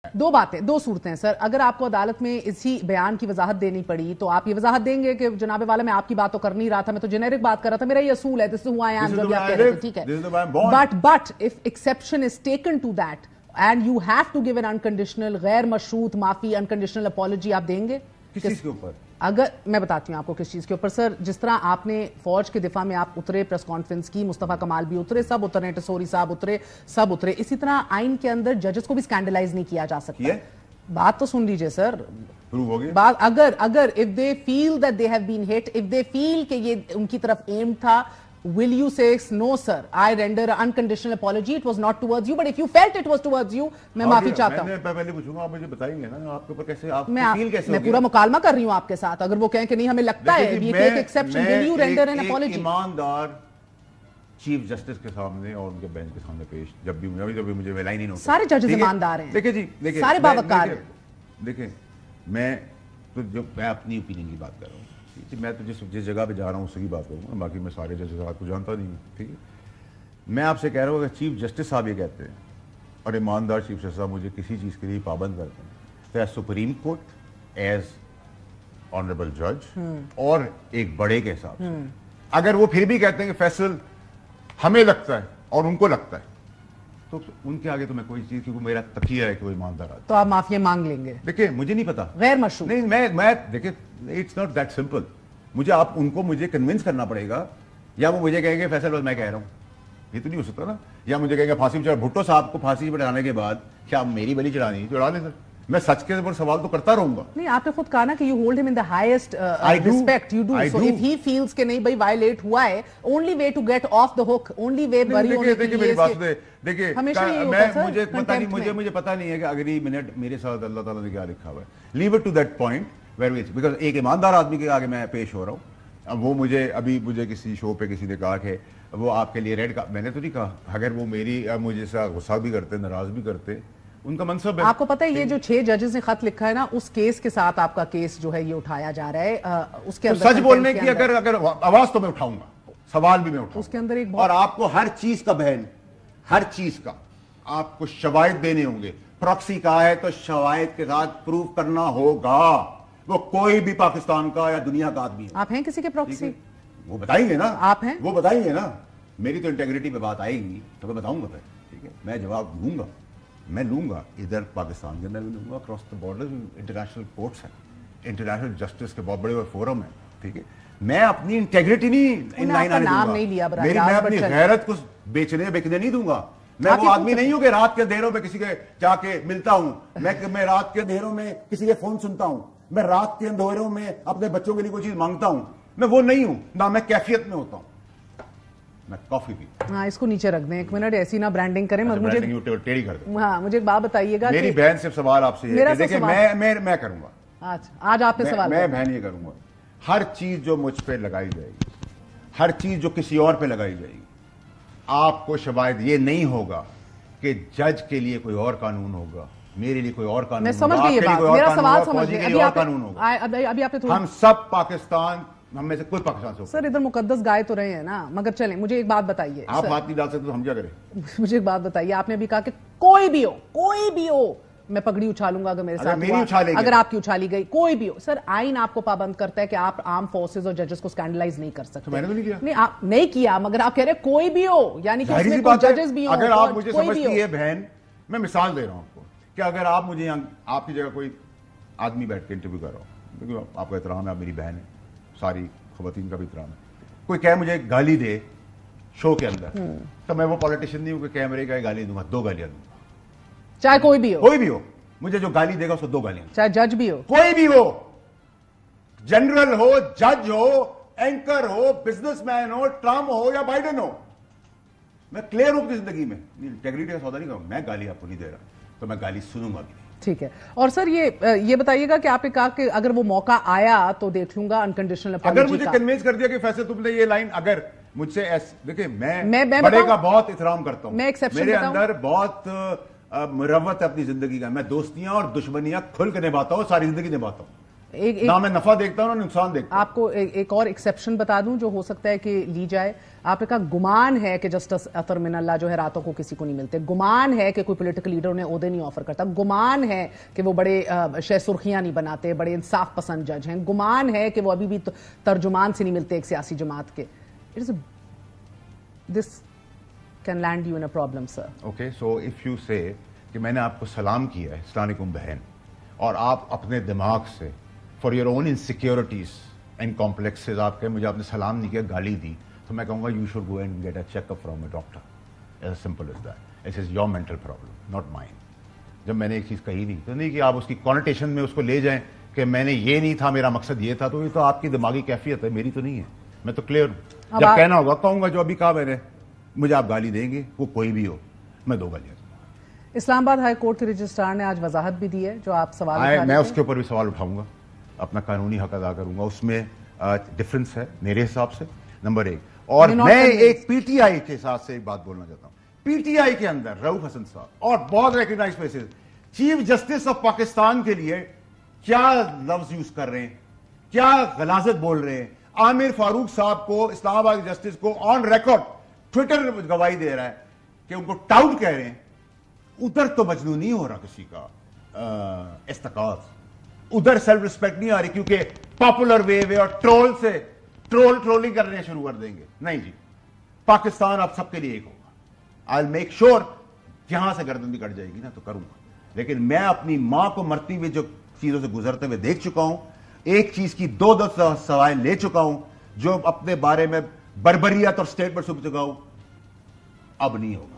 دو باتیں، دو صورتیں سر. اگر آپ کو عدالت میں اسی بیان کی وضاحت دینی پڑی تو آپ یہ وضاحت دیں گے کہ جناب والا میں آپ کی بات تو کر نہیں رہا تھا, میں تو جنیرک بات کر رہا تھا, میرا یہ اصول ہے, دس از ہو آئی ایم, جو بھی آپ کہہ رہے تھے, ٹھیک ہے. But if exception is taken to that and you have to give an unconditional غیر مشروط معافی, انکنڈیشنل اپالوجی, آپ دیں گے کس چیز کے اوپر؟ اگر میں بتاتی ہوں آپ کو کس چیز کے اوپر سر. جس طرح آپ نے فوج کے دفاع میں آپ اترے, پریس کانفرنس کی, مصطفیٰ کمال بھی اترے, سب اترے, ٹسوری صاحب اترے, سب اترے, اسی طرح آئین کے اندر ججز کو بھی اسکینڈلائز نہیں کیا جا سکتا. بات تو سن لیجئے سر. بات اگر if they feel that they have been hit, if they feel کہ یہ ان کی طرف aim تھا, will you say no sir, I render an unconditional apology, it was not towards you, but if you felt it was towards you, میں معافی چاہتا ہوں. میں پہلے پوچھوں گا, آپ مجھے بتائیں گے نا آپ کے اوپر کیسے, آپ فیل کیسے ہوگی؟ میں پورا مکالمہ کر رہی ہوں آپ کے ساتھ. اگر وہ کہیں کہ نہیں ہمیں لگتا ہے یہ ایک exception, will you render an apology? ایماندار چیف جسٹس کے سامنے اور ان کے بینچ کے سامنے پیش جب بھی مجھے لائن ہی نہیں ہوتا. سارے ججز ایماندار ہیں, دیکھیں جی, دیکھیں سارے باوقار ہیں. دیکھیں میں اپنی اوپینین کی بات کر رہا ہوں, میں تو جس جگہ پہ جا رہا ہوں اس کی بات کروں گا, باقی میں سارے ججز کو جانتا نہیں ہوں, ٹھیک ہے. میں آپ سے کہہ رہا ہوں کہ چیف جسٹس صاحب یہ کہتے ہیں اور ایماندار چیف جسٹس صاحب مجھے کسی چیز کے لیے پابند کرتے ہیں, تو as supreme court, as honourable جج اور ایک بڑے کے حساب سے, اگر وہ پھر بھی کہتے ہیں کہ فیصل ہمیں لگتا ہے اور ان کو لگتا ہے, تو ان کے آگے تو میں کوئی چیز, کیونکہ میرا تقیہ ہے کہ وہ ایماندار آدمی. تو آپ معافی مانگ لیں گے؟ دیکھیں مجھے نہیں پتا, غیر مشروط نہیں, میں دیکھیں اٹس ناٹ دیٹ سمپل. مجھے آپ ان کو مجھے کنونس کرنا پڑے گا, یا وہ مجھے کہیں گے فیصل بس میں کہہ رہا ہوں, یہ تو نہیں ہو سکتا نا. یا مجھے کہیں گے پھانسی پہ بھٹو صاحب کو پھانسی پہ چڑھانے کے بعد کیا میری بلی چڑھانی, چڑھا لیں سر, میں سچ کے اوپر سوال تو کرتا رہوں گا. نہیں, آپ نے خود کہا نا کہ you hold him in the highest respect, you do. So if he feels کہ نہیں بھائی violate ہوا ہے, only way to get off the hook, only way بری ہونے کے لیے, میری بات سنیں, دیکھیں مجھے پتا نہیں ہے کہ اگلی منٹ میرے ساتھ اللہ تعالیٰ نے کیا لکھا ہوا ہے. Leave it to that point where we, because ایک ایماندار آدمی کے آگے میں پیش ہو رہا ہوں. اب وہ مجھے کسی شو پہ کسی نے کہا کہ وہ آپ کے لیے ریڈ کا, میں نے تو نہیں کہا. اگر وہ مجھے سے غصہ بھی کرتے, ناراض بھی کرتے, ان کا منصب ہے. آپ کو پتہ ہے یہ جو 6 ججز نے خط لکھا ہے نا, اس کیس کے ساتھ آپ کا کیس جو ہے یہ اٹھایا جا رہا ہے. اس کے اندر سچ بولنے کی اگر آواز تو میں اٹھاؤں گا, سوال بھی میں اٹھاؤں گا اس کے اندر ایک, اور آپ کو ہر چیز کا بہن, ہر چیز کا آپ کو شواہد دینے ہوں گے. پراکسی کا ہے تو شواہد کے ساتھ پروف کرنا ہوگا, وہ کوئی بھی پاکستان کا یا دنیا کا آدمی ہے. آپ ہیں کسی کے پراکسی؟ وہ بتائیں گے نا, آپ ہیں, وہ بتائیں گے نا. میری تو انٹیگریٹی پہ بات آئے گی تو میں بتاؤں گا پھر, ٹھیک ہے. میں جواب دوں گا, میں لوں گا ادھر پاکستان کے اندر بھی لوں گا, across the border international courts ہیں, انٹرنیشنل جسٹس کے بہت بڑے فورم ہیں, ٹھیک ہے. میں اپنی انٹیگریٹی نہیں ان لائن آنے دوں گا, میں اپنی غیرت کو بکنے نہیں دوں گا. میں وہ آدمی نہیں ہوں کہ رات کے اندھیروں میں کسی کے جا کے ملتا ہوں, میں رات کے اندھیروں میں کسی کے فون سنتا ہوں, میں رات کے اندھیروں میں اپنے بچوں کے لیے کوئی چیز مانگتا ہوں. میں وہ نہیں ہوں, نہ میں کیفیت میں ہوتا ہوں, میں کافی بھی. ہاں اس کو نیچے رکھ دیں ایک منٹ, ایسی نہ برانڈنگ کریں. مجھے ٹیڑھی کر دیں. ہاں مجھے ایک بات بتائیے گا, میری بہن سے سوال آپ سے یہ, دیکھیں میں کروں گا آج آپ نے سوال, میں بہن یہ کروں گا, ہر چیز جو مجھ پہ لگائی جائے گی, ہر چیز جو کسی اور پہ لگائی جائے گی, آپ کو شواہد یہ نہیں ہوگا کہ جج کے لیے کوئی اور قانون ہوگا, میرے لیے کوئی اور قانون ہوگا, میں سمجھ گئی یہ بات, میرا سوال سمجھ گئی. ابھی آپ نے ہم سب پاکستان, ہم میں سے کوئی پاکستان سے. سر ادھر مقدس گائے تو رہے ہیں نا, مگر چلیں مجھے ایک بات بتائیے. آپ ہاتھ نہیں ڈال سکتے تو ہم کیا کریں؟ مجھے ایک بات بتائیے, آپ نے ابھی کہا کہ کوئی بھی ہو میں پگڑی اچھالوں گا اگر میرے ساتھ ہوا, اگر آپ کی اچھالی گئی, کوئی بھی ہو. سر آئین آپ کو پابند کرتا ہے کہ آپ آرم فورسز اور ججز کو اسکینڈلائز نہیں کر سکتے. میں نے نہیں کیا. نہیں آپ نہیں کیا, مگر آپ کہہ رہے کوئی بھی ہو, یعنی کہ اس میں کوئی ججز بھی ہو. اگر آپ مجھے سمجھتی ہے بہن, میں مثال دے رہا ہوں آپ کو, کہ اگر آپ مجھے آپ کی جگہ کوئی آدمی بیٹھ کے انٹرویو کر رہا ہوں, کیونکہ آپ کا احترام ہے, آپ میری بہن ہے, ساری خواتین کا بھی احترام ہے, کوئی کہے مجھے گالی دے شو کے اندر, تو میں وہ پولیٹیشین نہیں ہوں کہ کیمرے کا گالی دوں گا, 2 گالیاں دوں گا, چاہے کوئی بھی ہو. مجھے جو گالی دے گا اس کو 2 گالیاں, چاہے جج بھی ہو, کوئی بھی ہو, جنرل ہو, جج ہو, اینکر ہو, بزنس مین ہو, ٹرمپ ہو یا بائیڈن ہو. میں کلیئر ہوں اپنی زندگی میں, انٹیگریٹی کا سودا نہیں کروں. میں گالی آپ کو نہیں دے رہا, تو میں گالی سنوں گا بھی. ٹھیک ہے. اور سر یہ بتائیے گا کہ آپ نے کہا کہ اگر وہ موقع آیا تو دیکھ لوں گا انکنڈیشنل اپالوجی. اگر مجھے کنوینس کر دیا کہ فیصل تم نے یہ لائن, اگر مجھ سے دیکھیں میں بڑے کا بہت احترام کرتا ہوں, میرے اندر بہت مروت ہے اپنی زندگی کا, میں دوستیاں اور دشمنیاں کھل کے نبھاتا ہوں, ساری زندگی نبھاتا ہوں. نہ میں نفع دیکھتا ہوں نہ نقصان دیکھتا ہوں. آپ کو ایک اور ایکسیپشن بتا دوں جو ہو سکتا ہے کہ لی جائے. آپ نے کہا گمان ہے کہ جسٹس اطہر من اللہ جو ہے راتوں کو کسی کو نہیں ملتے, گمان ہے کہ کوئی پولیٹیکل لیڈر انہیں عہدے نہیں آفر کرتا, گمان ہے کہ وہ بڑے شہ سرخیاں نہیں بناتے, بڑے انصاف پسند جج ہیں, گمان ہے کہ وہ ابھی بھی ترجمان سے نہیں ملتے ایک سیاسی جماعت کے. This can land you in a problem sir. Okay, so if you say کہ میں نے آپ کو سلام کیا ہے, السلام علیکم بہن, اور آپ اپنے دماغ سے for your own insecurities and complexes آپ کے مجھے آپ نے سلام نہیں کیا, گالی دی, تو میں کہوں گا you should go and get a check up from a doctor. As simple is that. It is your mental problem not mine. جب میں نے ایک چیز کہی نہیں تو نہیں کہ آپ اس کی کانوٹیشن میں اس کو لے جائیں کہ میں نے یہ نہیں تھا, میرا مقصد یہ تھا, تو یہ تو آپ کی دماغی کیفیت ہے, میری تو نہیں ہے. میں تو کلیئر ہوں, جب کہنا ہوگا کہوں گا, جو ابھی کہا میں نے, مجھے آپ گالی دیں گے وہ کوئی بھی ہو, میں دو گالیاں. اسلام آباد ہائی کورٹ کے رجسٹرار نے آج وضاحت بھی دی ہے جو آپ سوال اٹھا رہے میں اس کے اوپر بھی سوال اٹھاؤں گا, اپنا قانونی حق ادا کروں گا. اس میں ڈفرنس ہے میرے حساب سے, نمبر ایک. اور میں ایک پی ٹی آئی کے ساتھ سے ایک بات بولنا چاہتا ہوں. پی ٹی آئی کے اندر رؤف حسن صاحب اور بہت recognize faces chief justice of Pakistan کے لیے کیا لفظ یوز کر رہے ہیں, کیا غلاظت بول رہے ہیں. عامر فاروق صاحب کو, اسلام آباد جسٹس کو آن ریکارڈ ٹویٹر گواہی دے رہا ہے کہ ان کو ٹاؤٹ کہہ رہے ہیں. ادھر تو مجنون نہیں ہو رہا کسی کا استقاص, ادھر سیلف ریسپیکٹ نہیں آ رہی کیونکہ پاپولر وے اور ٹرول سے ٹرولنگ کرنے شروع کر دیں گے. نہیں جی, پاکستان آپ سب کے لیے ایک ہوگا. آئی ول میک شیور جہاں سے گردن بھی کٹ جائے گی نا تو کروں گا. لیکن میں اپنی ماں کو مرتی ہوئے جو چیزوں سے گزرتے ہوئے دیکھ چکا ہوں, ایک چیز کی دو سوائے لے چکا ہوں, جو اپنے بارے میں بربریت اور سٹیٹمنٹ سن چکا ہوں, اب نہیں ہوگا.